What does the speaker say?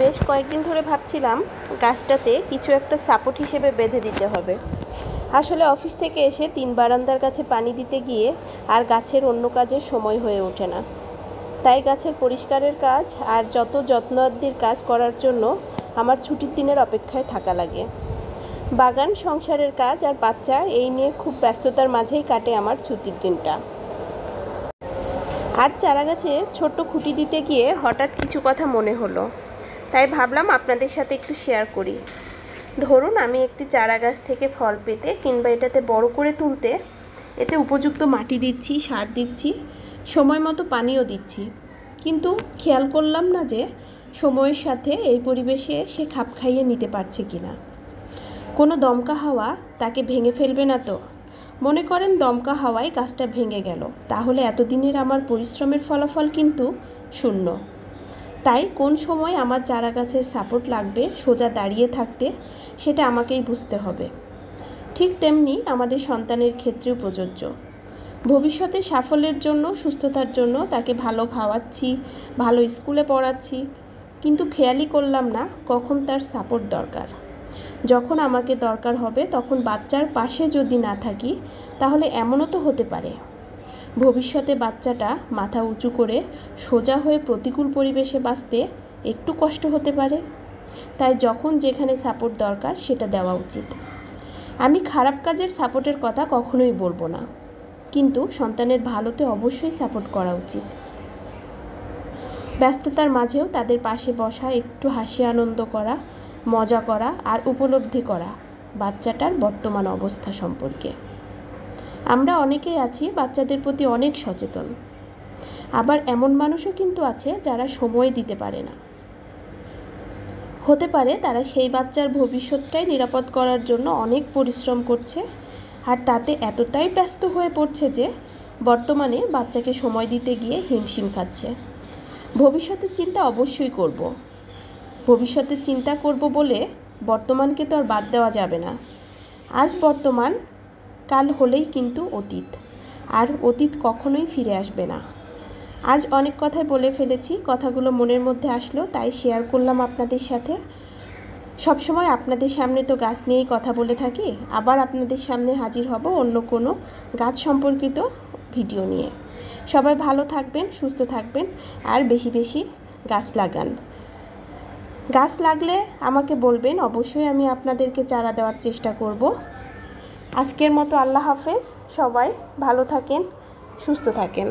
বেশ কয়েকদিন ধরে ভাবছিলাম গাছটাতে কিছু একটা সাপোর্ট হিসেবে বেঁধে দিতে হবে। আসলে অফিস থেকে এসে 3 বারান্দার কাছে পানি দিতে গিয়ে আর গাছের অন্য কাজের সময় হয়ে ওঠে না। তাই গাছের পরিষ্কারের কাজ আর যত যত্নআদ্যির কাজ করার জন্য আমার ছুটির দিনের অপেক্ষায় থাকা লাগে। বাগান, সংসারের কাজ আর বাচ্চা এই নিয়ে খুব ব্যস্ততার মাঝেই কাটে আমার ছুটির দিনটা। আজ চারাগাছে ছোট্ট খুঁটি দিতে গিয়ে হঠাৎ কিছু কথা মনে হলো, তাই ভাবলাম আপনাদের সাথে একটু শেয়ার করি। ধরুন আমি একটি চারা গাছ থেকে ফল পেতে কিংবা এটাতে বড় করে তুলতে এতে উপযুক্ত মাটি দিচ্ছি, সার দিচ্ছি, সময় মতো পানিও দিচ্ছি, কিন্তু খেয়াল করলাম না যে সময়ের সাথে এই পরিবেশে সে খাপ খাইয়ে নিতে পারছে কিনা। কোনো দমকা হাওয়া তাকে ভেঙে ফেলবে না তো? মনে করেন দমকা হাওয়ায় গাছটা ভেঙে গেল, তাহলে এতদিনের আমার পরিশ্রমের ফলাফল কিন্তু শূন্য। তাই কোন সময় আমার চারা গাছের সাপোর্ট লাগবে সোজা দাঁড়িয়ে থাকতে, সেটা আমাকেই বুঝতে হবে। ঠিক তেমনি আমাদের সন্তানের ক্ষেত্রেও প্রযোজ্য। ভবিষ্যতে সাফল্যের জন্য, সুস্থতার জন্য তাকে ভালো খাওয়াচ্ছি, ভালো স্কুলে পড়াচ্ছি, কিন্তু খেয়ালই করলাম না কখন তার সাপোর্ট দরকার। যখন আমাকে দরকার হবে তখন বাচ্চার পাশে যদি না থাকি, তাহলে এমনও তো হতে পারে ভবিষ্যতে বাচ্চাটা মাথা উঁচু করে সোজা হয়ে প্রতিকূল পরিবেশে বাঁচতে একটু কষ্ট হতে পারে। তাই যখন যেখানে সাপোর্ট দরকার সেটা দেওয়া উচিত। আমি খারাপ কাজের সাপোর্টের কথা কখনোই বলবো না, কিন্তু সন্তানের ভালোতে অবশ্যই সাপোর্ট করা উচিত। ব্যস্ততার মাঝেও তাদের পাশে বসা, একটু হাসি আনন্দ করা, মজা করা আর উপলব্ধি করা বাচ্চাটার বর্তমান অবস্থা সম্পর্কে। আমরা অনেকেই আছি বাচ্চাদের প্রতি অনেক সচেতন, আবার এমন মানুষও কিন্তু আছে যারা সময় দিতে পারে না। হতে পারে তারা সেই বাচ্চার ভবিষ্যৎটাই নিরাপদ করার জন্য অনেক পরিশ্রম করছে, আর তাতে এতটাই ব্যস্ত হয়ে পড়ছে যে বর্তমানে বাচ্চাকে সময় দিতে গিয়ে হিমশিম খাচ্ছে। ভবিষ্যতের চিন্তা অবশ্যই করব। ভবিষ্যতের চিন্তা করব বলে বর্তমানকে তো আর বাদ দেওয়া যাবে না। আজ বর্তমান, কাল হলেই কিন্তু অতীত, আর অতীত কখনোই ফিরে আসবে না। আজ অনেক কথাই বলে ফেলেছি, কথাগুলো মনের মধ্যে আসলো তাই শেয়ার করলাম আপনাদের সাথে। সবসময় আপনাদের সামনে তো গাছ নিয়েই কথা বলে থাকি, আবার আপনাদের সামনে হাজির হব অন্য কোনো গাছ সম্পর্কিত ভিডিও নিয়ে। সবাই ভালো থাকবেন, সুস্থ থাকবেন, আর বেশি বেশি গাছ লাগান। গাছ লাগলে আমাকে বলবেন, অবশ্যই আমি আপনাদেরকে চারা দেওয়ার চেষ্টা করব। আজকের মতো আল্লাহ হাফেজ। সবাই ভালো থাকেন, সুস্থ থাকেন।